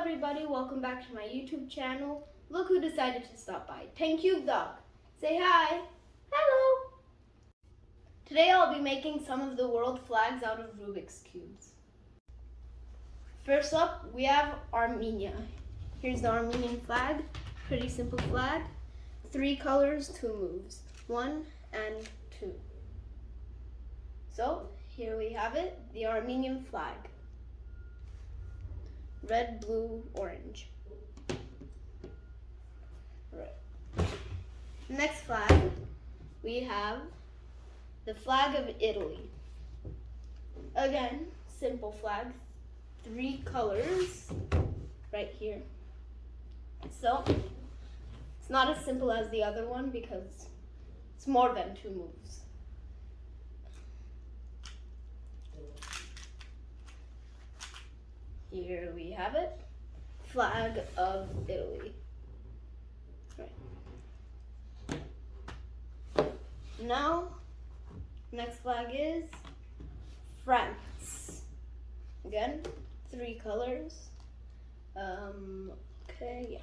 everybody, welcome back to my YouTube channel. Look who decided to stop by. Thank you, Dog. Say hi. Hello. Today I'll be making some of the world flags out of Rubik's cubes. First up, we have Armenia. Here's the Armenian flag. Pretty simple flag. 3 colors, 2 moves. 1 and 2. So, here we have it, the Armenian flag. Red, blue, orange. Right. Next flag, we have the flag of Italy. Again, simple flag, 3 colors right here. So, it's not as simple as the other one because it's more than 2 moves. Here we have it, flag of Italy. Right. Now, next flag is France. Again, 3 colors. Okay, yeah.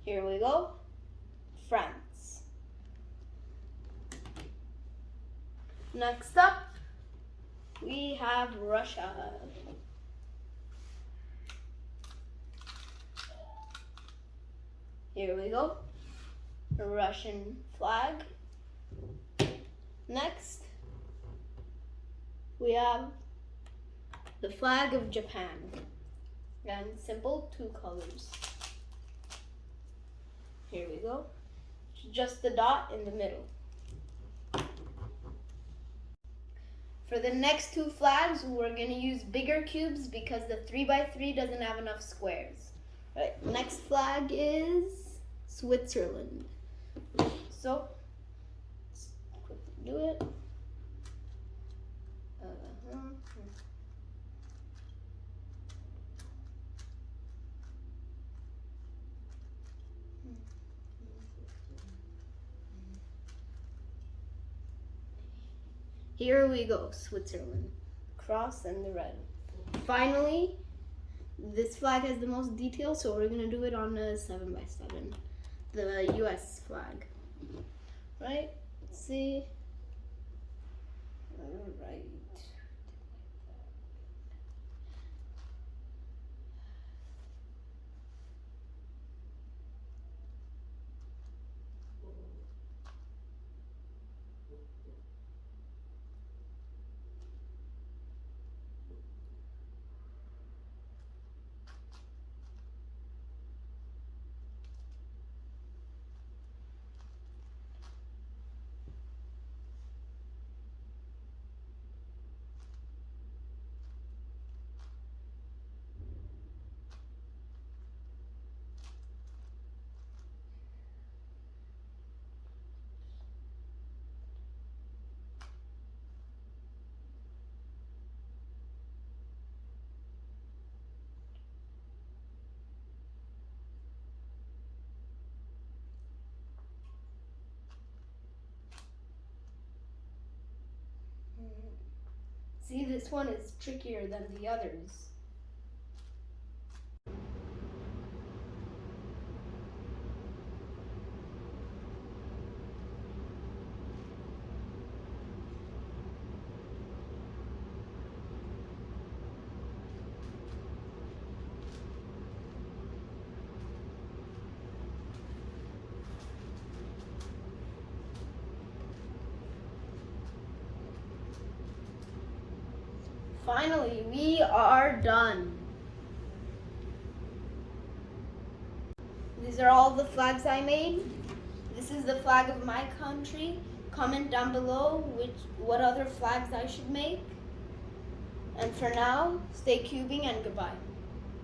Here we go, France. Next up, we have Russia. Here we go, a Russian flag. Next, we have the flag of Japan. Again, simple, 2 colors. Here we go, just the dot in the middle. For the next 2 flags, we're going to use bigger cubes because the 3x3 doesn't have enough squares. Right, next flag is Switzerland. So, let's quickly do it. Here we go, Switzerland. Cross and the red. Finally, this flag has the most detail, so we're gonna do it on a 7x7. The US flag. Right? Let's see. Alright. See, this one is trickier than the others. Finally, we are done. These are all the flags I made. This is the flag of my country. Comment down below what other flags I should make. And for now, stay cubing and goodbye.